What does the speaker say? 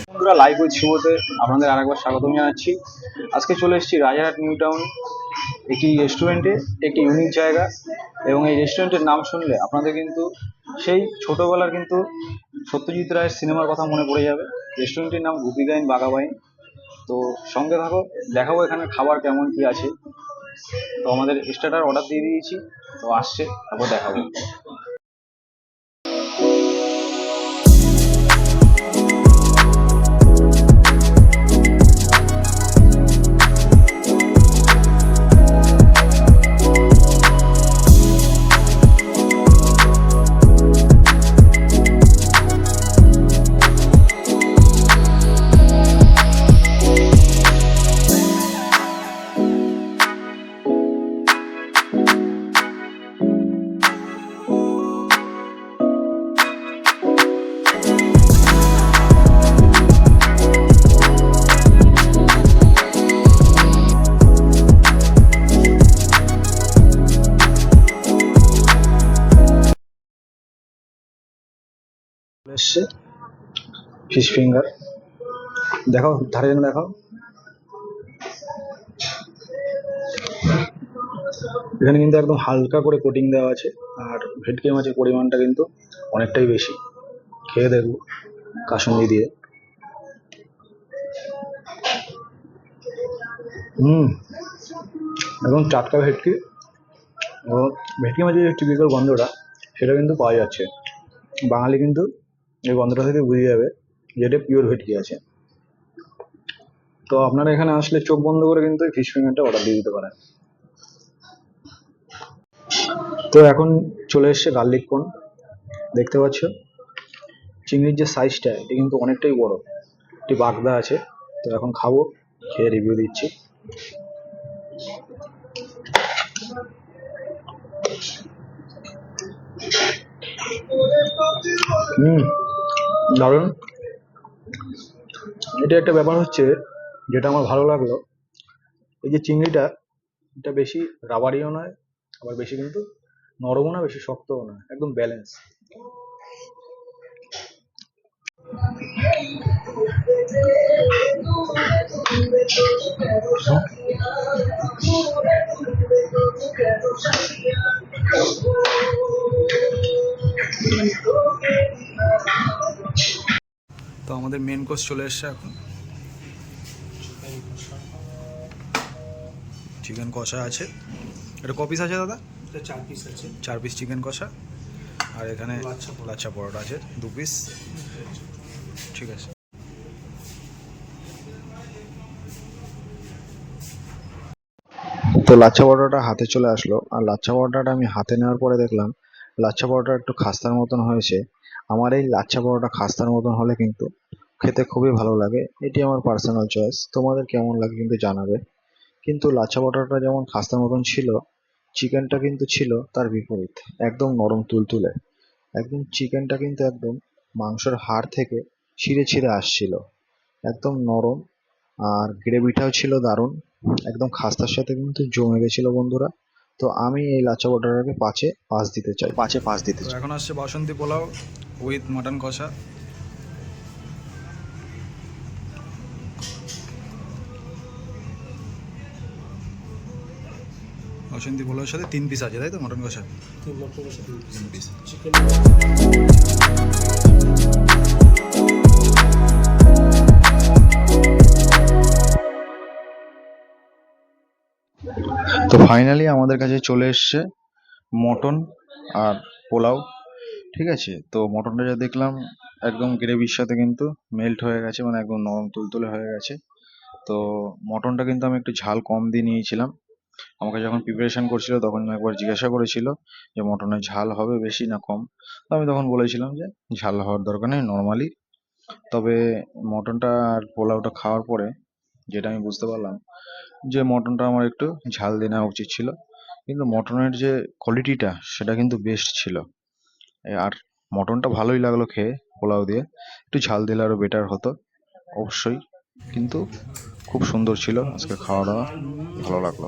বন্ধুরা, live with শুভতে আপনাদের আরেকবার স্বাগত জানাচ্ছি। আজকে চলে এসেছি রাজারহাট নিউ টাউন একটি রেস্টুরেন্টে, একটি ইউনিক জায়গা। এবং এই রেস্টুরেন্টের নাম শুনলে আপনাদের কিন্তু সেই ছোটবেলার কিন্তু সত্যজিৎ রায়ের সিনেমার কথা মনে পড়ে যাবে। রেস্টুরেন্টের নাম গোপীগাইন বাঘাবাইন। তো সঙ্গে থাকো, দেখাবো এখানে খাবার কেমন কি আছে। তো আমাদের স্টার্টার অর্ডার দিয়ে দিয়েছি, তো আসছে, তারপর দেখাবো। এসছে ফিশ ফিঙ্গার, দেখাও ধারে যেন দেখাও। এখানে কিন্তু একদম হালকা করে কোটিং দেওয়া আছে, আর ভেটকি মাছের পরিমাণটা কিন্তু অনেকটাই বেশি। খেয়ে দেখবো কাসুন্দি দিয়ে। একদম টাটকা ভেটকি, ও ভেটকি মাছের যে টিপিক্যাল গন্ধটা সেটা কিন্তু পাওয়া যাচ্ছে। বাঙালি কিন্তু এই গন্ধটা থেকে বুঝে যাবে যে এটা পিওর ভেটকি আছে। তো আপনারা এখানে আসলে চোখ বন্ধ করে কিন্তু এই ফিশ ফিঙ্গারটা অর্ডার দিয়ে দিতে পারেন। তো এখন চলে এসছে গার্লিক কোন, দেখতে পাচ্ছ। চিংড়ির যে সাইজটা এটা কিন্তু অনেকটাই বড়, একটি বাগদা আছে। তো এখন খাবো, খেয়ে রিভিউ দিচ্ছি। দারুণ। এটা একটা ব্যাপার হচ্ছে যেটা আমার ভালো লাগলো, এই যে চিংড়িটা, এটা বেশি রাবারিও নয়, আবার বেশি কিন্তু নরমও না, বেশি শক্তও না, একদম ব্যালেন্স। তো আমাদের মেন কোর্স চলে এসছে এখন। চিকেন কষা আছে, এটা ক পিস আছে দাদা? এটা 4 পিস আছে। 4 পিস চিকেন কষা। আর এখানে লাচ্ছা পরোটা আছে 2 পিস। ঠিক আছে। তো লাচ্ছা পরোটাটা হাতে চলে আসলো, আর লাচ্ছা পরোটাটা আমি হাতে নেওয়ার পরে দেখলাম লাচ্ছা পরোটা একটু খাস্তার মতন হয়েছে। আমার এই লাচ্ছা পরোটা খাস্তার মতন হলে কিন্তু খেতে খুবই ভালো লাগে। এটি আমার পার্সোনাল চয়েস, তোমাদের কেমন লাগে কিন্তু জানাবে। কিন্তু লাচ্ছা পরোটাটা যেমন খাস্তার মতন ছিল, চিকেনটা কিন্তু ছিল তার বিপরীত, একদম নরম তুলতুলে। একদম চিকেনটা কিন্তু একদম মাংসের হাড় থেকে ছিঁড়ে ছিঁড়ে আসছিল, একদম নরম। আর গ্রেভিটাও ছিল দারুণ, একদম খাস্তার সাথে কিন্তু জমে গেছিল বন্ধুরা। তো আমি এই লাচ্ছা পরোটাটাকে 5 দিতে চাই, 5 দিতে চাই। এখন আসছে বাসন্তী পোলাও উইথ মাটন কষা। বাসন্তী পোলাওর সাথে 3 পিস আছে, তাই তো? মাটন কষা 3 পিস। চিকেন তো ফাইনালি আমাদের কাছে চলে এসছে মটন আর পোলাও। ঠিক আছে, তো মটনটা যা দেখলাম একদম গ্রেভির সাথে কিন্তু মেল্ট হয়ে গেছে, মানে একদম নরম তুলতুলে হয়ে গেছে। তো মটনটা কিন্তু আমি একটু ঝাল কম দিয়ে নিয়েছিলাম। আমাকে যখন প্রিপারেশন করছিল তখন একবার জিজ্ঞাসা করেছিল যে মটনের ঝাল হবে বেশি না কম। তো আমি তখন বলেছিলাম যে ঝাল হওয়ার দরকার নেই, নর্মালি। তবে মটনটা আর পোলাওটা খাওয়ার পরে যেটা আমি বুঝতে পারলাম যে মটনটা আমার একটু ঝাল দিয়ে নেওয়া উচিত ছিল। কিন্তু মটনের যে কোয়ালিটিটা সেটা কিন্তু বেস্ট ছিল। আর মটনটা ভালোই লাগলো খেয়ে, পোলাও দিয়ে। একটু ঝাল দিলে আরও বেটার হতো অবশ্যই, কিন্তু খুব সুন্দর ছিল আজকে খাওয়া দাওয়া, ভালো লাগলো।